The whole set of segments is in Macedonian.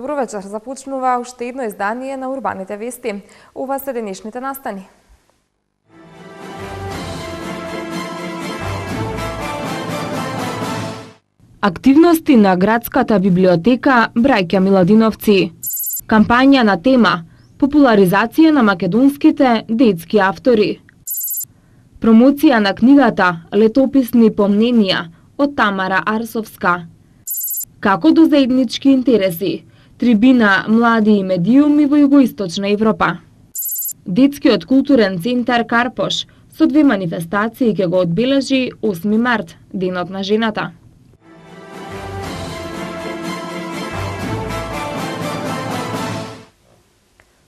добро вечер. Започнува уште едно издание на Урбаните вести. Ова се денешните настани. Активности на градската библиотека Браќа Миладиновци. Кампања на тема популаризација на македонските детски автори. Промоција на книгата Летописни помненија од Тамара Арсовска. Како до заеднички интереси, трибина млади и медиуми во Југоисточна Европа. Детскиот културен центар Карпош со 2 манифестации ќе го одбележи 8 март, Денот на жената.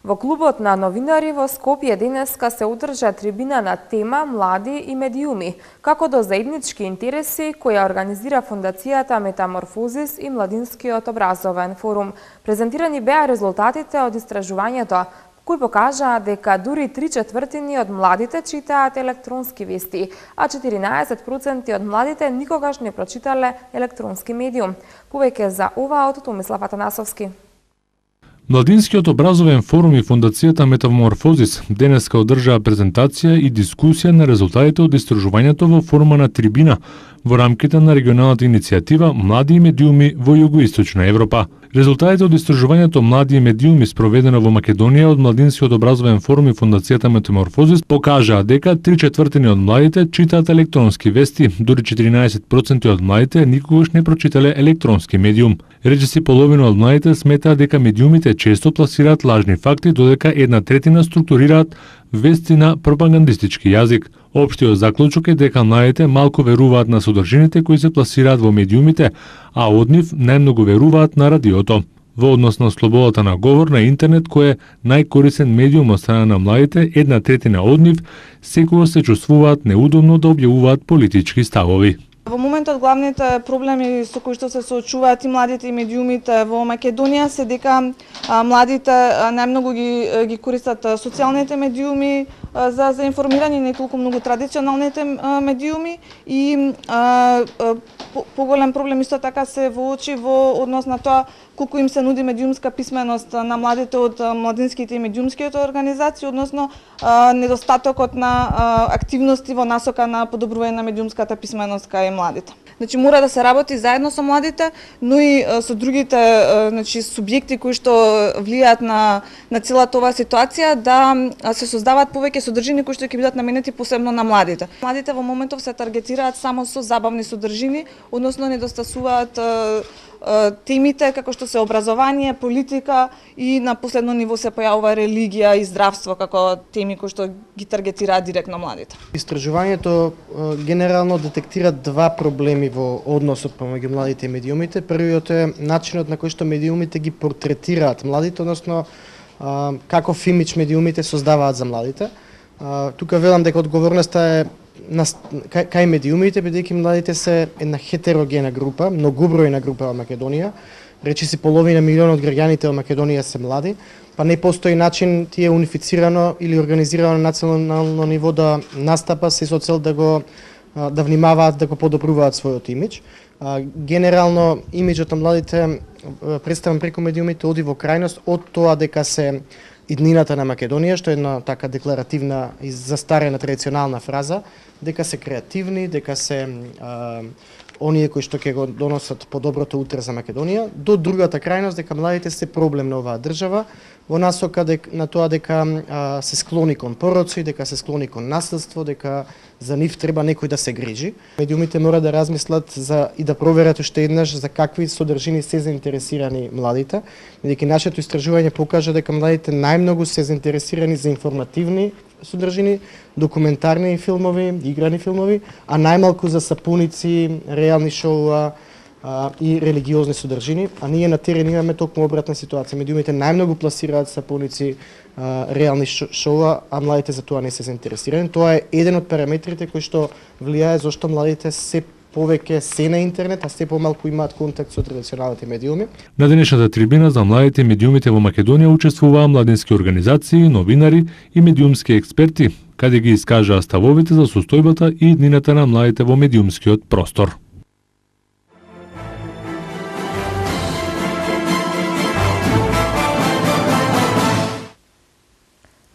Во клубот на новинари во Скопје денеска се одржа трибина на тема Млади и медиуми, како до заеднички интереси која организира Фондацијата Метаморфозис и Младинскиот образовен форум. Презентирани беа резултатите од истражувањето, кои покажаа дека дури 3/4 од младите читаат електронски вести, а 14% од младите никогаш не прочитале електронски медиум. Повеќе за ова од Томислав Атанасовски. Младинскиот образовен форум и Фондацијата Метаморфозис денеска одржаа презентација и дискусија на резултатите од истражувањето во форма на трибина во рамките на регионалната иницијатива Млади и медиуми во Југоисточна Европа. Резултатите од истражувањето Млади и медиуми спроведено во Македонија од Младинскиот образовен форум и Фондацијата Метаморфозис покажаа дека 3/4 од младите читаат електронски вести, дури 14% од младите никогаш не прочитале електронски медиум. Речиси половина од младите сметаат дека медиумите често пласираат лажни факти, додека 1/3 структурираат вести на пропагандистички јазик. Општиот заклучок е дека младите малку веруваат на содржините кои се пласираат во медиумите, а од нив најмногу веруваат на радиото. Во однос на слободата на говор на интернет, кој е најкорисен медиум од страна на младите, 1/3 од нив секогаш се чувствуваат неудобно да објавуваат политички ставови. Во моментот главните проблеми со кои што се соочуваат и младите и медиумите во Македонија се дека младите најмногу ги користат социјалните медиуми за информирање, не толку многу традиционалните медиуми и поголем проблем исто така се воочи во однос на тоа колку им се нуди медиумска писменост на младите од младинските и медиумските организации, односно недостатокот на активности во насока на подобрување на медиумската писменост кај младите. Значи мора да се работи заедно со младите, но и со другите субјекти кои што влијаат на целата оваа ситуација, да се создаваат повеќе содржини кои што ќе бидат наменети посебно на младите. Младите во моментов се таргетираат само со забавни содржини, односно недостасуваат темите како што се образование, политика и на последно ниво се појавува религија и здравство како теми кои што ги таргетираат директно младите. Истражувањето генерално детектира 2 проблеми во односот помеѓу младите и медиумите. Првиот е начинот на кој што медиумите ги портретираат младите, односно каков имидж медиумите создаваат за младите. Тука велам дека одговорноста е кај медиумите, бидејќи младите се една хетерогена група, многобројна група во Македонија. Речиси половина милион од граѓаните во Македонија се млади, па не постои начин тие унифицирано или организирано на национално ниво да настапа се со цел да внимаваат да го подобруваат својот имидж. Генерално имиджот на младите представен преку медиумите оди во крајност од тоа дека се иднината на Македонија, што е една така декларативна и застарена традиционална фраза, дека се креативни, дека се оние кои што ќе го доносат подоброто утре за Македонија, до другата крајност дека младите се проблем на оваа држава, во насока на тоа дека се склони кон пороци, дека се склони кон наследство, дека за нив треба некој да се грижи. Медиумите мора да размислат и да проверат уште еднаш за какви содржини се заинтересирани младите, бидејќи нашето истражување покажа дека младите најмногу се заинтересирани за информативни содржини, документарни филмови, играни филмови, а најмалку за сапуници, реални шоуа и религиозни содржини, а ние на терен имаме токму обратна ситуација. Медиумите најмногу пласираат сапуници, реални шоуа, а младите за тоа не се заинтересирани. Тоа е еден од параметрите кои што влијае зашто младите се повеќе се на интернет, а се помалку имаат контакт со традиционалните медиуми. На денешната трибина за младите и медиумите во Македонија учествуваа младински организации, новинари и медиумски експерти, каде ги искажаа ставовите за состојбата и иднината на младите во медиумскиот простор.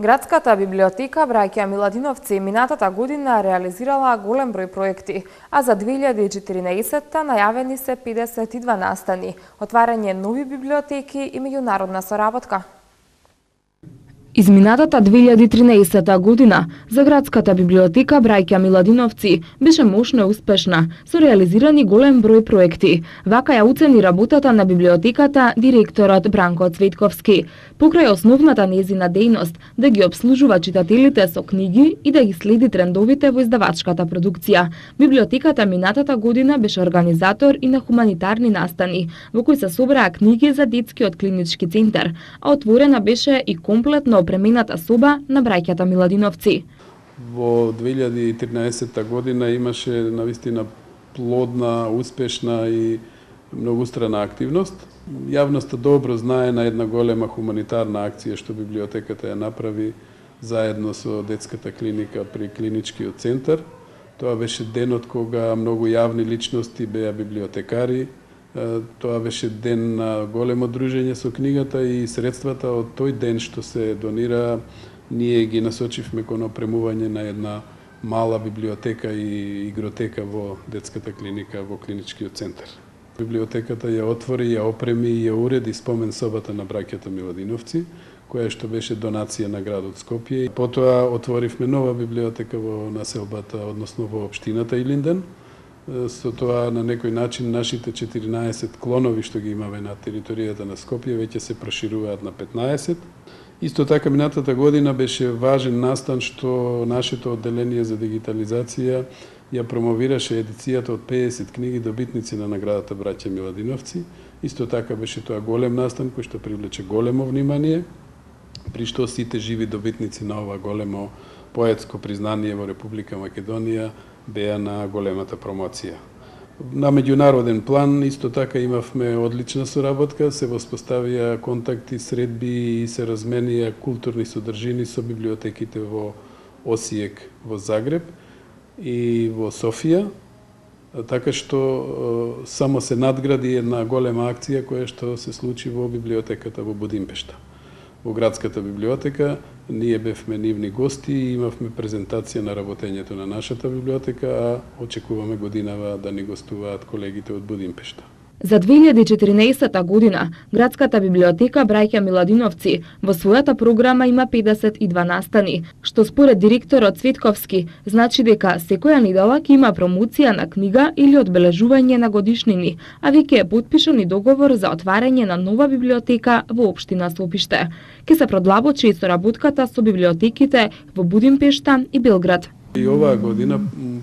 Градската библиотека Браќа Миладиновци минатата година реализирала голем број проекти, а за 2014 најавени се 52 настани, отварање нови библиотеки и меѓународна соработка. Изминатата 2013 година за Градската библиотека Браќа Миладиновци беше мощна и успешна, со реализирани голем број проекти. Вака ја оцени работата на библиотеката директорот Бранко Цветковски. Покрај основната нејзина дејност да ги обслужува читателите со книги и да ги следи трендовите во издавачката продукција, библиотеката минатата година беше организатор и на хуманитарни настани, во кои се собраа книги за детскиот клинички центар, а отворена беше и комплетно опремената соба на браќата Миладиновци. Во 2013 година имаше навистина плодна, успешна и многустрана активност. Јавноста добро знае на една голема хуманитарна акција што библиотеката ја направи заедно со детската клиника при клиничкиот центар. Тоа беше денот кога многу јавни личности беа библиотекари. Тоа беше ден на големо дружење со книгата и средствата од тој ден што се донира, ние ги насочивме кон опремување на една мала библиотека и игротека во детската клиника во клиничкиот центар. Библиотеката ја отвори, ја опреми и ја уреди спомен собата на браќата Миладиновци, која што беше донација на градот Скопје. Потоа отворивме нова библиотека во населбата, односно во општината Илинден. Со тоа на некој начин нашите 14 клонови што ги имаме на територијата на Скопје веќе се прошируваат на 15. Исто така минатата година беше важен настан што нашето одделение за дигитализација ја промовираше едицијата од 50 книги добитници на наградата Браќа Миладиновци. Исто така беше тоа голем настан кој што привлече големо внимание, при што сите живи добитници на ова големо поетско признание во Република Македонија беа на големата промоција. На меѓународен план исто така имавме одлична соработка, се воспоставија контакти, средби и се разменија културни содржини со библиотеките во Осијек, во Загреб и во Софија, така што само се надгради една голема акција која што се случи во библиотеката во Будимпешта. Во градската библиотека ние бевме нивни гости и имавме презентација на работењето на нашата библиотека, а очекуваме годинава да ни гостуваат колегите од Будимпешта. За 2014 година Градската библиотека Браќа Миладиновци во својата програма има 52 настани, што според директорот Цветковски значи дека секоја недела ќе има промоција на книга или одбележување на годишнини, а веќе е потпишан и договор за отварање на нова библиотека во општина Сопиште. Ке се продлабочи и соработката со библиотеките во Будимпешта и Белград. И оваа година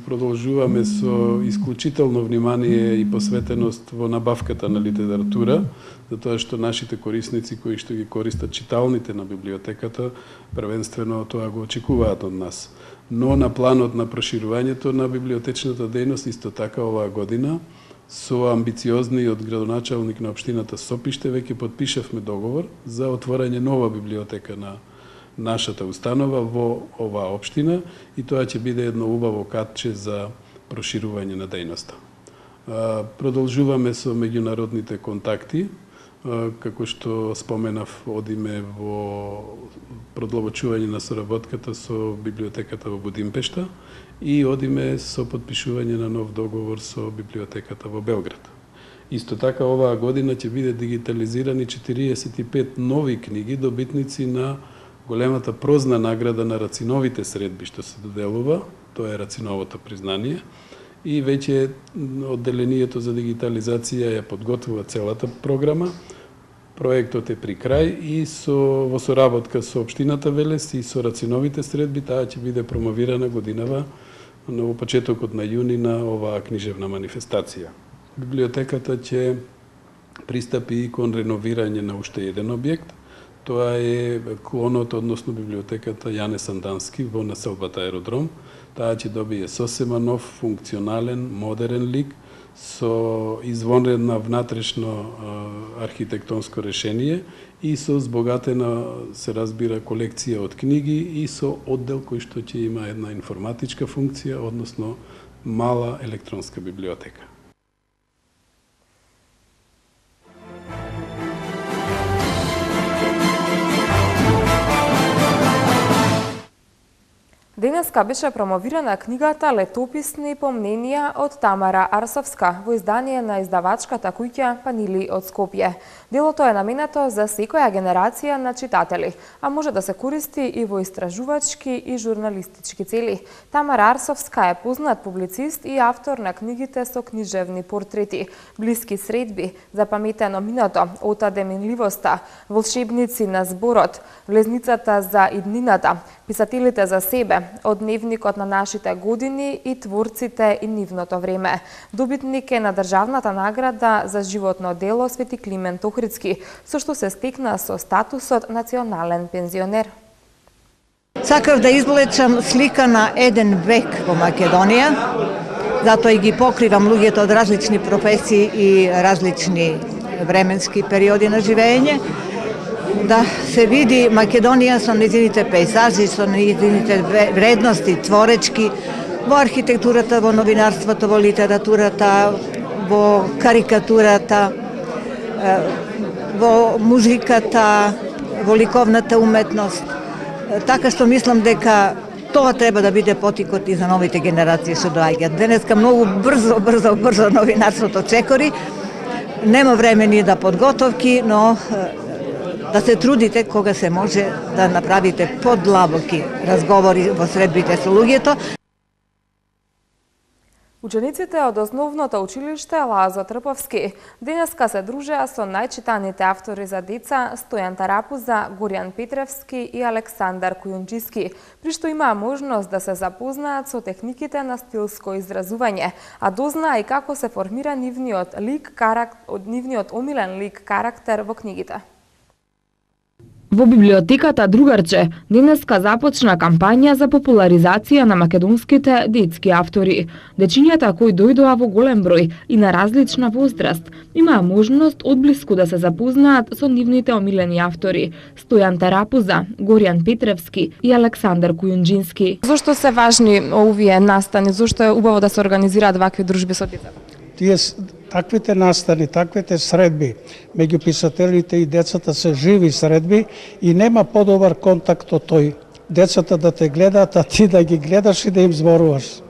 продолжуваме со исклучително внимание и посветеност во набавката на литература, затоа што нашите корисници кои што ги користат читалните на библиотеката, првенствено тоа го очекуваат од нас. Но на планот на проширувањето на библиотечната дејност исто така оваа година со амбициозниот градоначалник на општината Сопиште веќе потпишавме договор за отворање нова библиотека на нашата установа во оваа општина и тоа ќе биде едно убаво катче за проширување на дејноста. Продолжуваме со меѓународните контакти, како што споменав, одиме во продлабочување на соработката со библиотеката во Будимпешта и одиме со потпишување на нов договор со библиотеката во Белград. Исто така оваа година ќе биде дигитализирани 45 нови книги добитници на големата прозна награда на Рациновите средби што се доделува, тоа е Рациновото признание, и веќе одделението за дигитализација ја подготвува целата програма. Проектот е при крај и во соработка со општината Велес и со Рациновите средби таа ќе биде промовирана годинава во почетокот на јуни на оваа книжевна манифестација. Библиотеката ќе пристапи и кон реновирање на уште еден објект. Тоа е клонот, односно библиотеката Јане Сандански во населбата Аеродром. Таа ќе добие сосема нов, функционален, модерен лик со извонредна внатрешно архитектонско решение и со збогатена, се разбира, колекција од книги и со оддел кој што ќе има една информатичка функција, односно мала електронска библиотека. Денеска беше промовирана книгата Летописни помненија од Тамара Арсовска во издание на издавачката куќа Панили од Скопје. Делото е наменато за секоја генерација на читатели, а може да се користи и во истражувачки и журналистички цели. Тамара Арсовска е познат публицист и автор на книгите со книжевни портрети, Блиски средби, Запаметено минато, Отаде минливоста, Волшебници на зборот, Влезницата за иднината, Писателите за себе, Од дневникот на нашите години и Творците и нивното време. Добитник е на државната награда за животно дело Свети Климент Охридски, со што се стекна со статусот национален пензионер. Сакав да извлечам слика на еден век во Македонија, затоа и ги покривам луѓето од различни професии и различни временски периоди на живење, да се види Македонија со незините пейзажи, со незините вредности творечки, во архитектурата, во новинарството, во литературата, во карикатурата, во музиката, во ликовната уметност. Така што мислам дека тоа треба да биде потикот и за новите генерации што доаѓаат. Денеска многу брзо новинарството чекори. Нема време ни да подготовки, но да се трудите кога се може да направите подлабоки разговори во средбите со луѓето. Учениците од основното училиште Лазо Трповски денеска се дружеа со најчитаните автори за деца Стојан Тарапуза, Горјан Петревски и Александар Кујунџиски, при што имаа можност да се запознаат со техниките на стилско изразување, а дознаа и како се формира нивниот омилен лик карактер во книгите. Во библиотеката Другарче денеска започна кампања за популаризација на македонските детски автори. Дечињата кои дојдоа во голем број и на различна возраст имаа можност одблиску да се запознаат со нивните омилени автори Стојан Тарапуза, Горјан Петревски и Александар Кујунџински. Зошто се важни овие настани? Зошто е убаво да се организираат вакви дружби со децата? Таквите настани, таквите средби меѓу писателите и децата се живи средби и нема подобар контакт од тој. Децата да те гледаат, а ти да ги гледаш и да им зборуваш.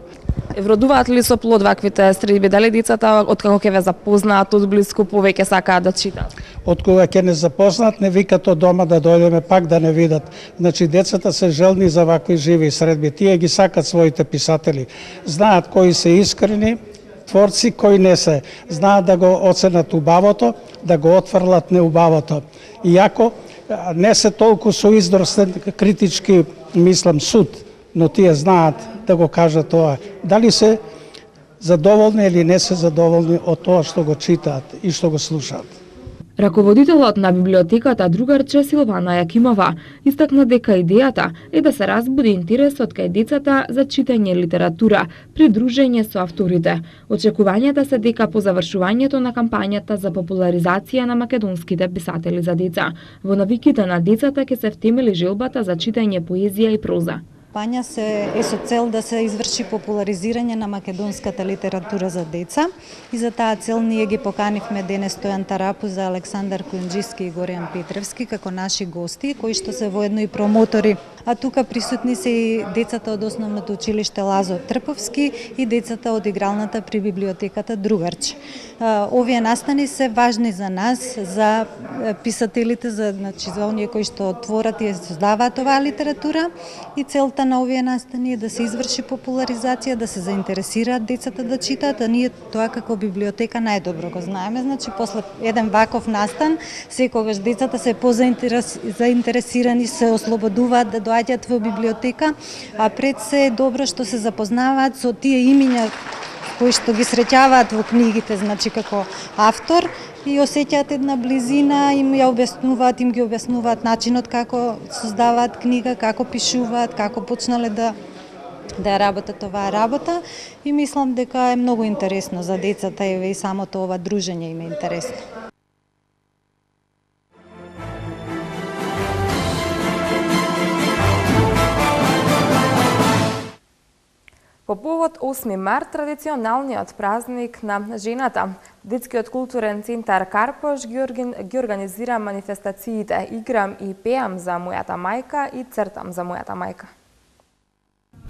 Вродуваат ли со плод ваквите средби? Дали децата откако ќе ве запознаат одблиску повеќе сакаат да читаат? Од кога ќе не запознаат, не викат од дома да дојдеме пак да не видат. Значи децата се желни за вакви живи средби. Тие ги сакат своите писатели. Знаат кои се искрени творци, кои не се, знаат да го оценат убавото, да го отфрлат неубавото. Иако не се толку со издростен критички, мислам, суд, но тие знаат да го кажат тоа. Дали се задоволни или не се задоволни од тоа што го читаат и што го слушаат. Раководителот на библиотеката Другарче Силвана Јакимова истакна дека идејата е да се разбуди интересот кај децата за читање литература, придружење со авторите. Очекувањата се дека по завршувањето на кампањата за популаризација на македонските писатели за деца, во навиките на децата ќе се втемели желбата за читање поезија и проза. Кампања е со цел да се изврши популаризирање на македонската литература за деца и за таа цел ние ги поканивме денес Стојан Тарапуза, Александар Кујунџиски и Горјан Петревски како наши гости, кои што се воедно и промотори. А тука присутни се и децата од основното училиште Лазо Трповски и децата од игралната при библиотеката Другарче. Овие настани се важни за нас, за писателите, за оние кои што творат и создаваат оваа литература, и целта на овие настани е да се изврши популаризација, да се заинтересираат децата да читаат, а ние тоа како библиотека најдобро го знаеме. Значи, после еден ваков настан, секогаш децата се позаинтересирани, се ослободуваат да доаѓаат во библиотека, а пред се е добро што се запознаваат со тие имиња кои што ги среќаваат во книгите, значи како автор, и осеќаат една близина, им ги објаснуваат начинот како создаваат книга, како пишуваат, како почнале да работат оваа работа, и мислам дека е многу интересно за децата и самото ова дружење им е интересно. По повод 8 март, традиционалниот празник на жената, Детскиот културен центар Карпош ги организира манифестациите Играм и пеам за мојата мајка и Цртам за мојата мајка.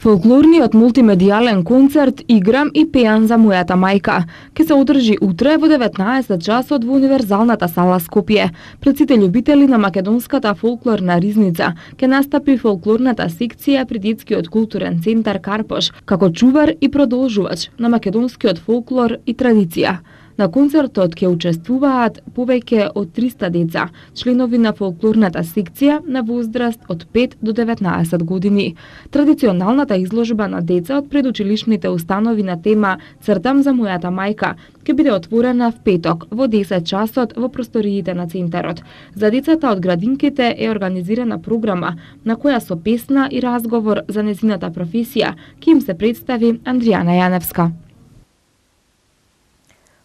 Фолклорниот мултимедијален концерт Играм и пеам за мојата мајка ќе се одржи утре во 19 часот во Универзалната сала Скопје. Пред сите љубители на македонската фолклорна ризница ќе настапи фолклорната секција при детскиот културен центар Карпош како чувар и продолжувач на македонскиот фолклор и традиција. На концертот ќе учествуваат повеќе од 300 деца, членови на фолклорната секција на возраст од 5 до 19 години. Традиционалната изложба на деца од предучилишните установи на тема Цртам за мојата мајка ќе биде отворена в петок во 10 часот во просториите на центарот. За децата од градинките е организирана програма на која со песна и разговор за незината професија ќе им се представи Андријана Јаневска.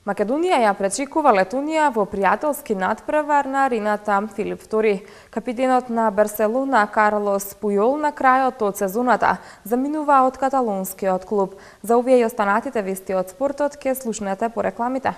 Македонија ја пречекува Летонија во пријателски надпревар на арената Филип II. Капитенот на Барселона Карлос Пујол на крајот од сезоната заминува од каталонскиот клуб. За овие и останатите вести од спортот ќе слушнете по рекламите.